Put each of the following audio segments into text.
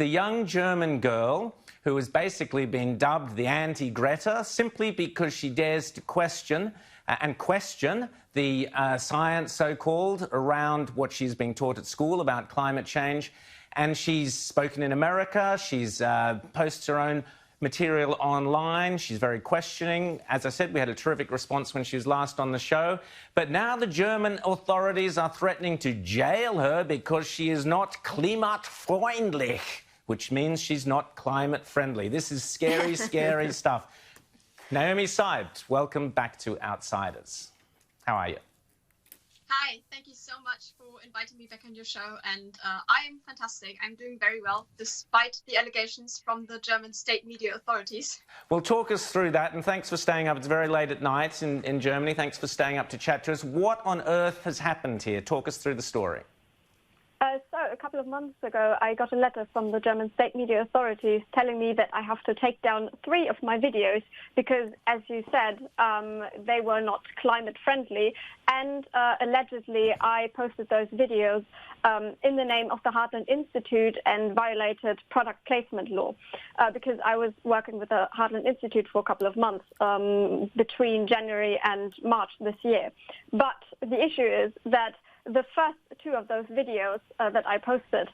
the young German girl who has basically been dubbed the anti-Greta simply because she dares to question the science, so-called, around what she's being taught at school about climate change. And she's spoken in America. She's posts her own material online. She's very questioning. As I said, we had a terrific response when she was last on the show. But now the German authorities are threatening to jail her because she is not klimatfreundlich, which means she's not climate friendly. This is scary, scary stuff. Naomi Seibt, welcome back to Outsiders. How are you? Hi, thank you so much for inviting me back on your show, and I am fantastic. I'm doing very well, despite the allegations from the German state media authorities. Well, talk us through that, and thanks for staying up. It's very late at night in Germany. Thanks for staying up to chat to us. What on earth has happened here? Talk us through the story. So a couple of months ago, I got a letter from the German state media authorities telling me that I have to take down 3 of my videos because, as you said, they were not climate friendly. And allegedly, I posted those videos in the name of the Heartland Institute and violated product placement law because I was working with the Heartland Institute for a couple of months between January and March this year. But the issue is that the first 2 of those videos that I posted,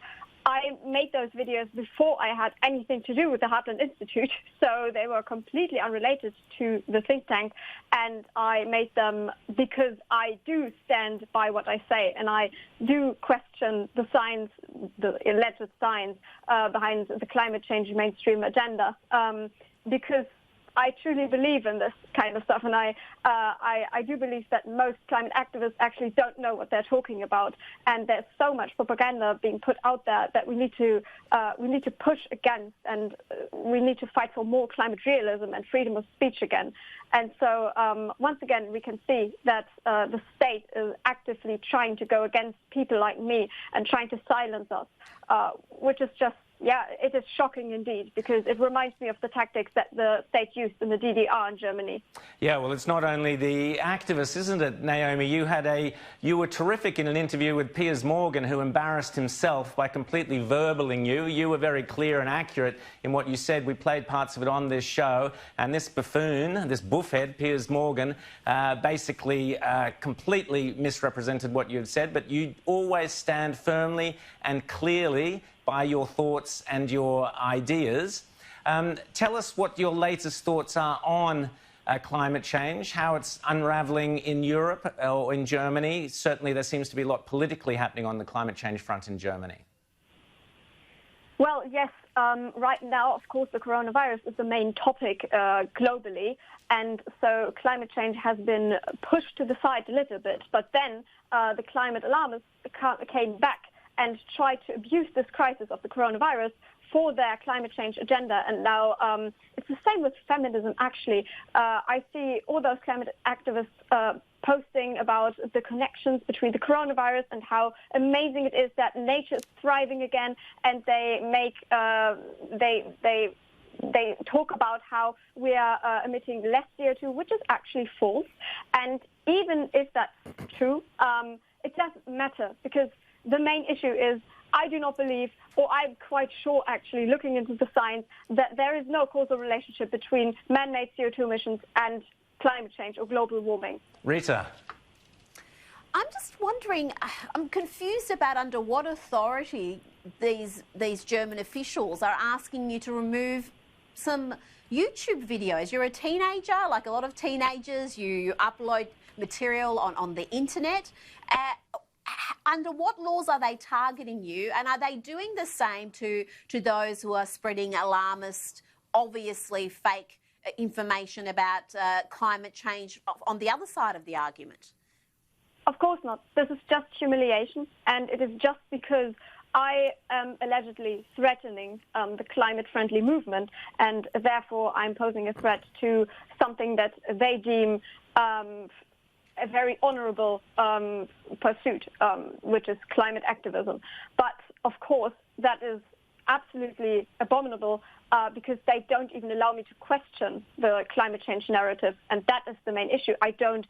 I made those videos before I had anything to do with the Heartland Institute, so they were completely unrelated to the think tank, and I made them because I do stand by what I say, and I do question the science, the alleged science behind the climate change mainstream agenda, because I truly believe in this kind of stuff, and I do believe that most climate activists actually don't know what they're talking about, and there's so much propaganda being put out there that we need to push against, and we need to fight for more climate realism and freedom of speech again. And so once again, we can see that the state is actively trying to go against people like me and trying to silence us, which is just, yeah, it is shocking indeed, because it reminds me of the tactics that the state used in the DDR in Germany. Yeah, well, it's not only the activists, isn't it, Naomi? You were terrific in an interview with Piers Morgan, who embarrassed himself by completely verbaling you. You were very clear and accurate in what you said. We played parts of it on this show, and this buffoon, this buffhead, Piers Morgan, basically completely misrepresented what you had said, but you always stand firmly and clearly by your thoughts and your ideas. Tell us what your latest thoughts are on climate change, how it's unravelling in Europe or in Germany. Certainly there seems to be a lot politically happening on the climate change front in Germany. Well, yes, right now, of course, the coronavirus is the main topic globally, and so climate change has been pushed to the side a little bit, but then the climate alarmists came back and try to abuse this crisis of the coronavirus for their climate change agenda. And now it's the same with feminism, actually. I see all those climate activists posting about the connections between the coronavirus and how amazing it is that nature is thriving again, and they make they talk about how we are emitting less CO2, which is actually false. And even if that's true, it doesn't matter, because the main issue is I do not believe, or I'm quite sure actually, looking into the science, that there is no causal relationship between man-made CO2 emissions and climate change or global warming. Rita. I'm just wondering, I'm confused about under what authority these German officials are asking you to remove some YouTube videos. You're a teenager, like a lot of teenagers, you upload material on the internet. Under what laws are they targeting you, and are they doing the same to those who are spreading alarmist, obviously fake information about climate change on the other side of the argument? Of course not. This is just humiliation, and it is just because I am allegedly threatening the climate-friendly movement, and therefore I'm posing a threat to something that they deem a very honourable pursuit, which is climate activism. But, of course, that is absolutely abominable because they don't even allow me to question the climate change narrative, and that is the main issue. I don't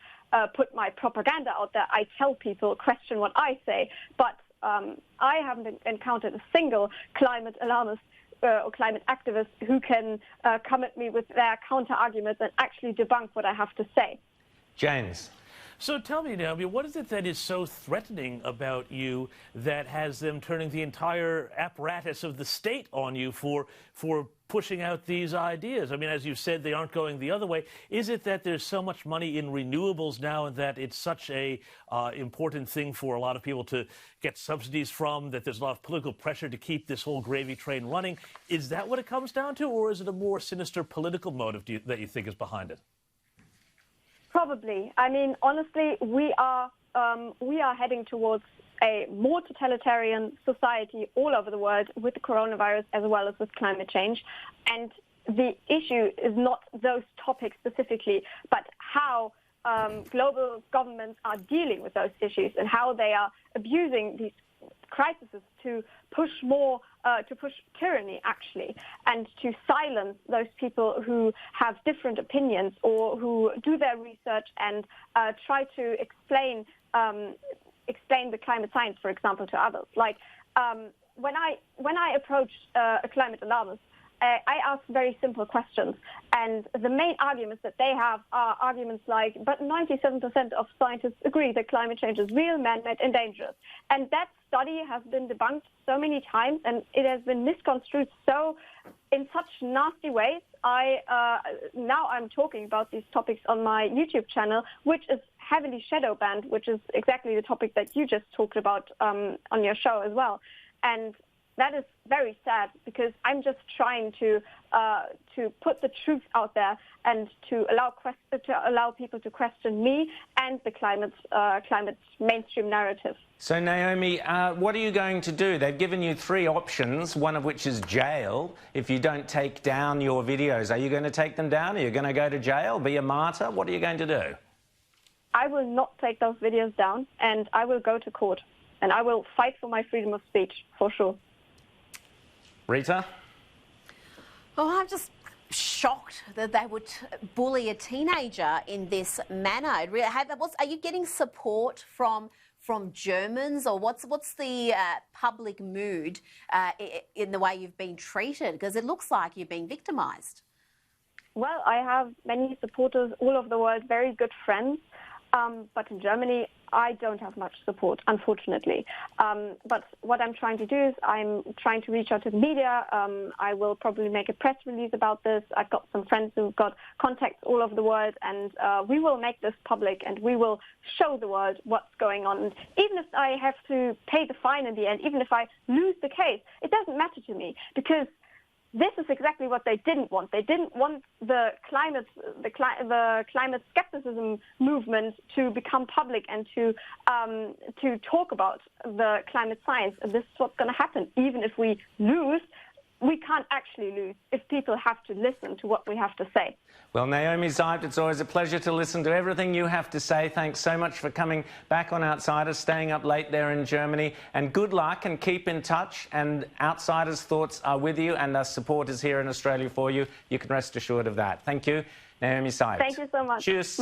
put my propaganda out there. I tell people, question what I say, but I haven't encountered a single climate alarmist or climate activist who can come at me with their counter-arguments and actually debunk what I have to say. James. So tell me, Naomi, what is it that is so threatening about you that has them turning the entire apparatus of the state on you for pushing out these ideas? I mean, as you said, they aren't going the other way. Is it that there's so much money in renewables now and that it's such a important thing for a lot of people to get subsidies from, that there's a lot of political pressure to keep this whole gravy train running? Is that what it comes down to, or is it a more sinister political motive that you think is behind it? Probably. I mean, honestly, we are heading towards a more totalitarian society all over the world with the coronavirus as well as with climate change. And the issue is not those topics specifically, but how global governments are dealing with those issues and how they are abusing these crises to push more, to push tyranny, actually, and to silence those people who have different opinions or who do their research and try to explain the climate science, for example, to others. Like when I approached a climate alarmist, I ask very simple questions, and the main arguments that they have are arguments like, but 97% of scientists agree that climate change is real, man-made, and dangerous. And that study has been debunked so many times, and it has been misconstrued in such nasty ways. Now I'm talking about these topics on my YouTube channel, which is heavily shadow banned, which is exactly the topic that you just talked about on your show as well. And that is very sad, because I'm just trying to put the truth out there and to allow people to question me and the climate mainstream narrative. So, Naomi, what are you going to do? They've given you 3 options, one of which is jail if you don't take down your videos. Are you going to take them down? Are you going to go to jail, be a martyr? What are you going to do? I will not take those videos down, and I will go to court, and I will fight for my freedom of speech, for sure. Rita? Oh, I'm just shocked that they would bully a teenager in this manner. Are you getting support from Germans, or what's the public mood in the way you've been treated? Because it looks like you're being victimised. Well, I have many supporters all over the world, very good friends. But in Germany, I don't have much support, unfortunately. But what I'm trying to do is I'm trying to reach out to the media. I will probably make a press release about this. I've got some friends who've got contacts all over the world, and we will make this public, and we will show the world what's going on. And even if I have to pay the fine in the end, even if I lose the case, it doesn't matter to me, because this is exactly what they didn't want. They didn't want the climate skepticism movement to become public and to talk about the climate science. And this is what's going to happen. Even if we lose, we can't actually lose if people have to listen to what we have to say. Well, Naomi Seibt, it's always a pleasure to listen to everything you have to say. Thanks so much for coming back on Outsiders, staying up late there in Germany. And good luck, and keep in touch. And Outsiders' thoughts are with you, and our support is here in Australia for you. You can rest assured of that. Thank you, Naomi Seibt. Thank you so much. Cheers.